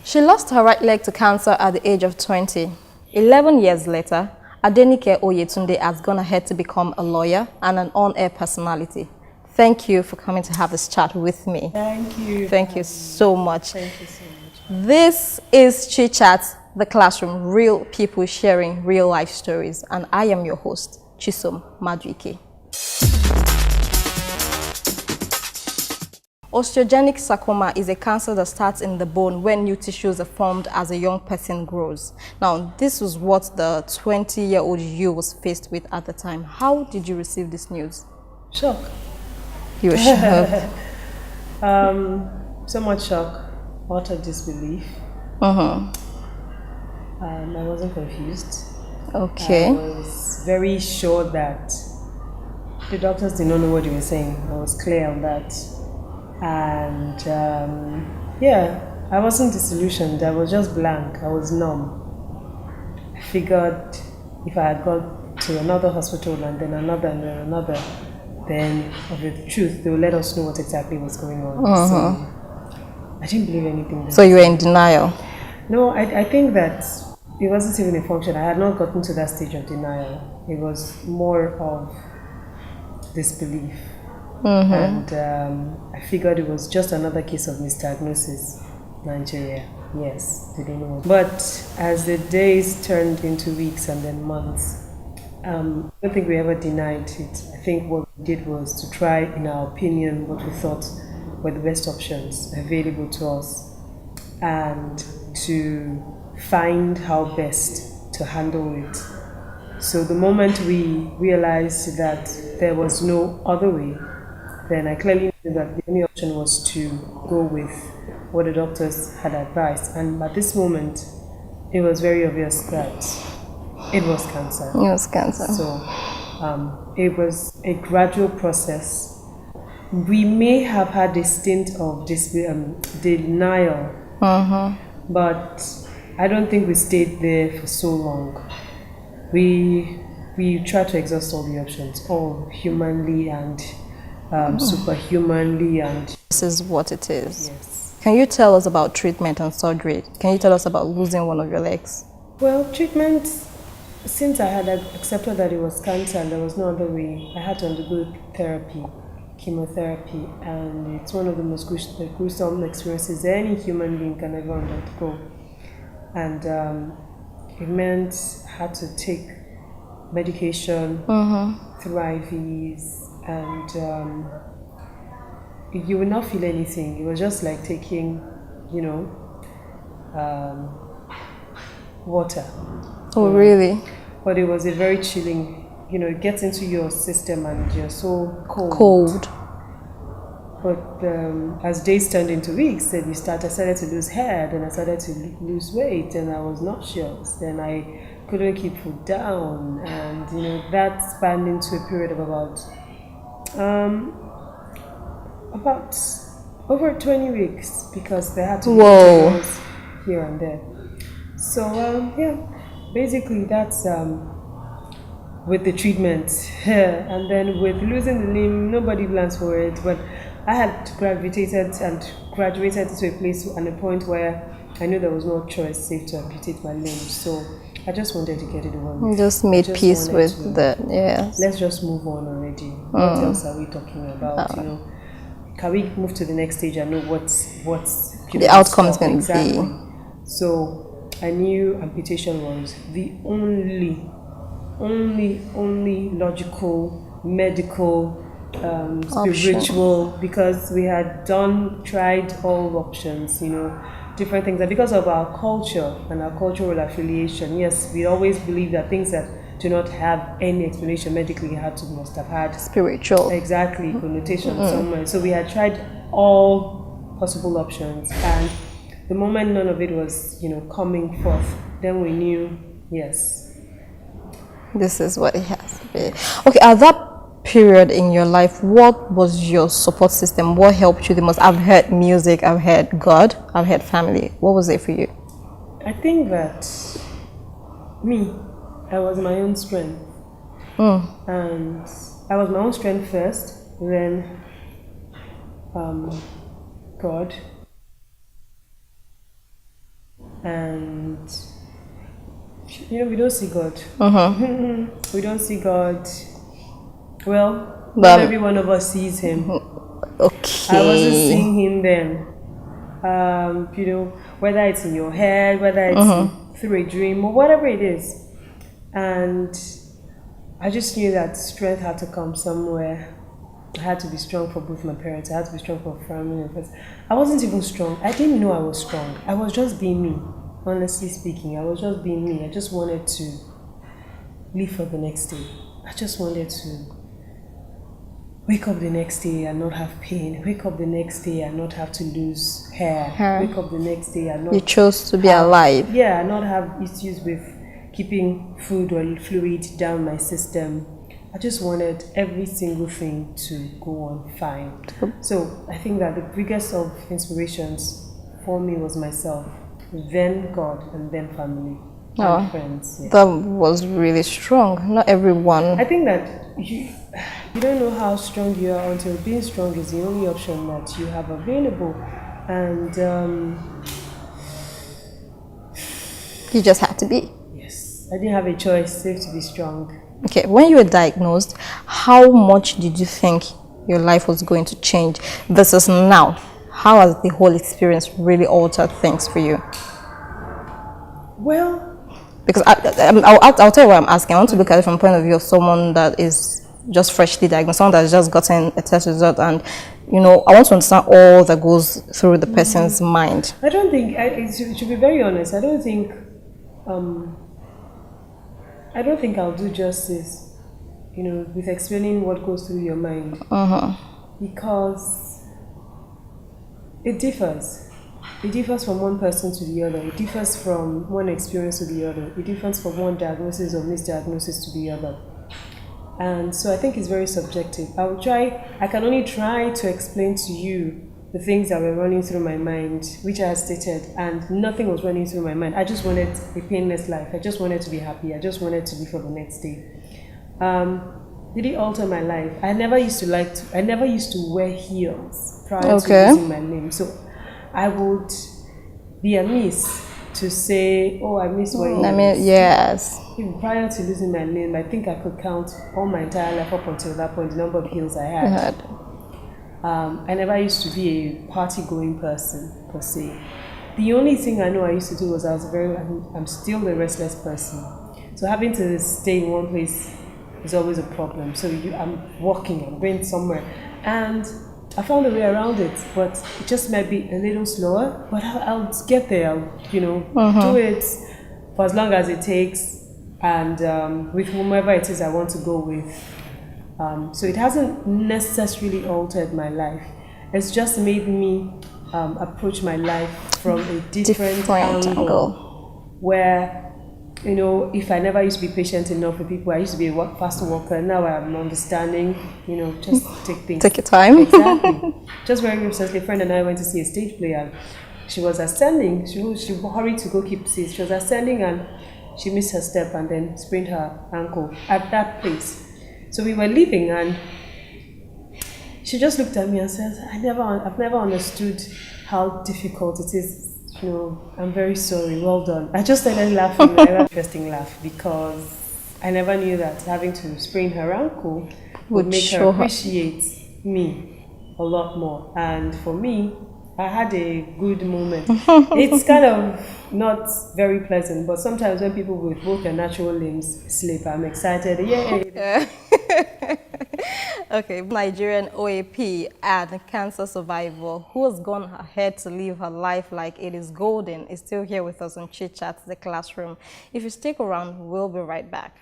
She lost her right leg to cancer at the age of 20. 11 years later, Adenike Oyetunde has gone ahead to become a lawyer and an on-air personality. Thank you for coming to have this chat with me. Thank you. Thank you so much. Thank you so much. This is Chit Chat, the classroom, real people sharing real life stories. And I am your host, Chisom Maduike. Osteogenic sarcoma is a cancer that starts in the bone when new tissues are formed as a young person grows. Now, this was what the 20-year-old you was faced with at the time. How did you receive this news? Shock. You were shocked. So much shock, utter disbelief. I wasn't confused. Okay. I was very sure that the doctors did not know what they were saying. I was clear on that. And yeah, I wasn't disillusioned. I was just blank. I was numb. I figured if I had gone to another hospital and then another and then another, then of the truth, they would let us know what exactly was going on. So I didn't believe anything. So you were in denial? No, I think that it wasn't even a function. I had not gotten to that stage of denial. It was more of disbelief. And I figured it was just another case of misdiagnosis. Nigeria, yes, they didn't know. But as the days turned into weeks and then months, I don't think we ever denied it. I think what we did was to try, in our opinion, what we thought were the best options available to us and to find how best to handle it. So the moment we realized that there was no other way, then I clearly knew that the only option was to go with what the doctors had advised. And at this moment, it was very obvious that it was cancer. It was cancer. So it was a gradual process. We may have had a stint of denial, but I don't think we stayed there for so long. We tried to exhaust all the options, all humanly and superhumanly, and this is what it is. yes. Can you tell us about treatment and surgery? Can you tell us about losing one of your legs? Well, treatment, since I had accepted that it was cancer and there was no other way, I had to undergo therapy, chemotherapy, and it's one of the most gruesome experiences any human being can ever undergo. And it meant I had to take medication through IVs, and you will not feel anything. It was just like taking, water. Oh, really? But it was a very chilling, it gets into your system and you're so cold. Cold. But as days turned into weeks, then I started to lose hair, then I started to lose weight, and I was nauseous, then I couldn't keep food down, and that spanned into a period of about over 20 weeks, because they had to be here and there. So yeah, basically that's with the treatment. And then with losing the limb, nobody plans for it, but I had graduated to a place and a point where I knew there was no choice save to amputate my limb. So I just wanted to get it over. Just made peace with that, yes. Let's just move on already. What else are we talking about? Can we move to the next stage and know what's the outcome is going to be? So I knew amputation was the only logical, medical, spiritual, because we had tried all options, different things. And because of our culture and our cultural affiliation, yes, we always believe that things that do not have any explanation medically must have had spiritual, exactly, connotation somewhere. So we had tried all possible options, and the moment none of it was coming forth, then we knew, yes, this is what it has to be. Okay, at that period in your life, what was your support system? What helped you the most? I've heard music, I've heard God, I've heard family. What was it for you? I think that I was my own strength. And I was my own strength first, then God, and we don't see God. We don't see God. Well, not every one of us sees him. Okay. I wasn't seeing him then. Whether it's in your head, whether it's through a dream, or whatever it is. And I just knew that strength had to come somewhere. I had to be strong for both my parents. I had to be strong for family and friends. I wasn't even strong. I didn't know I was strong. I was just being me. Honestly speaking, I was just being me. I just wanted to live for the next day. I just wanted to wake up the next day and not have pain. Wake up the next day and not have to lose hair. Wake up the next day and not... You chose to be alive. Yeah, not have issues with keeping food or fluid down my system. I just wanted every single thing to go on fine. So I think that the biggest of inspirations for me was myself, then God, and then family and friends. Yeah. That was really strong. Not everyone. I think that you don't know how strong you are until being strong is the only option that you have available. And you just had to be. Yes, I didn't have a choice save to be strong. Okay, when you were diagnosed, how much did you think your life was going to change versus now? How has the whole experience really altered things for you? Well, because I'll tell you what I'm asking. I want to look at it from the point of view of someone that is just freshly diagnosed, someone that has just gotten a test result, and I want to understand all that goes through the person's mind. I don't think, to be very honest, I don't think I'll do justice, with explaining what goes through your mind. Because it differs. It differs from one person to the other. It differs from one experience to the other. It differs from one diagnosis or misdiagnosis to the other. And so I think it's very subjective. I can only try to explain to you the things that were running through my mind, which I had stated, and nothing was running through my mind. I just wanted a painless life. I just wanted to be happy. I just wanted to live for the next day. Did it alter my life? I never used to wear heels prior to losing my limb. So I would be amiss to say, oh, I miss wearing heels. Yes. Even prior to losing my limb, I think I could count all my entire life up until that point, the number of heels I had. I never used to be a party-going person, per se. The only thing I know I used to do was I'm still a restless person. So having to stay in one place is always a problem. So I'm walking, I'm going somewhere. And I found a way around it, but it just might be a little slower, but I'll get there. I'll, do it for as long as it takes, and with whomever it is I want to go with. So it hasn't necessarily altered my life. It's just made me approach my life from a different angle. Where, if I never used to be patient enough with people, I used to be a fast walker. Now I'm understanding, just take things. Take your time. Exactly. Just very recently, a friend and I went to see a stage play, and she was ascending. She hurried to go keep seats. She was ascending and she missed her step and then sprained her ankle at that place. So we were leaving, and she just looked at me and said, I've never understood how difficult it is. I'm very sorry, well done. I just started laughing, an interesting laugh, because I never knew that having to sprain her ankle would make her appreciate me a lot more. And for me, I had a good moment. It's kind of not very pleasant, but sometimes when people with both their natural limbs sleep, I'm excited. Yeah. Okay, Nigerian OAP and cancer survivor who has gone ahead to live her life like it is golden is still here with us on Chit Chat, the classroom. If you stick around, we'll be right back.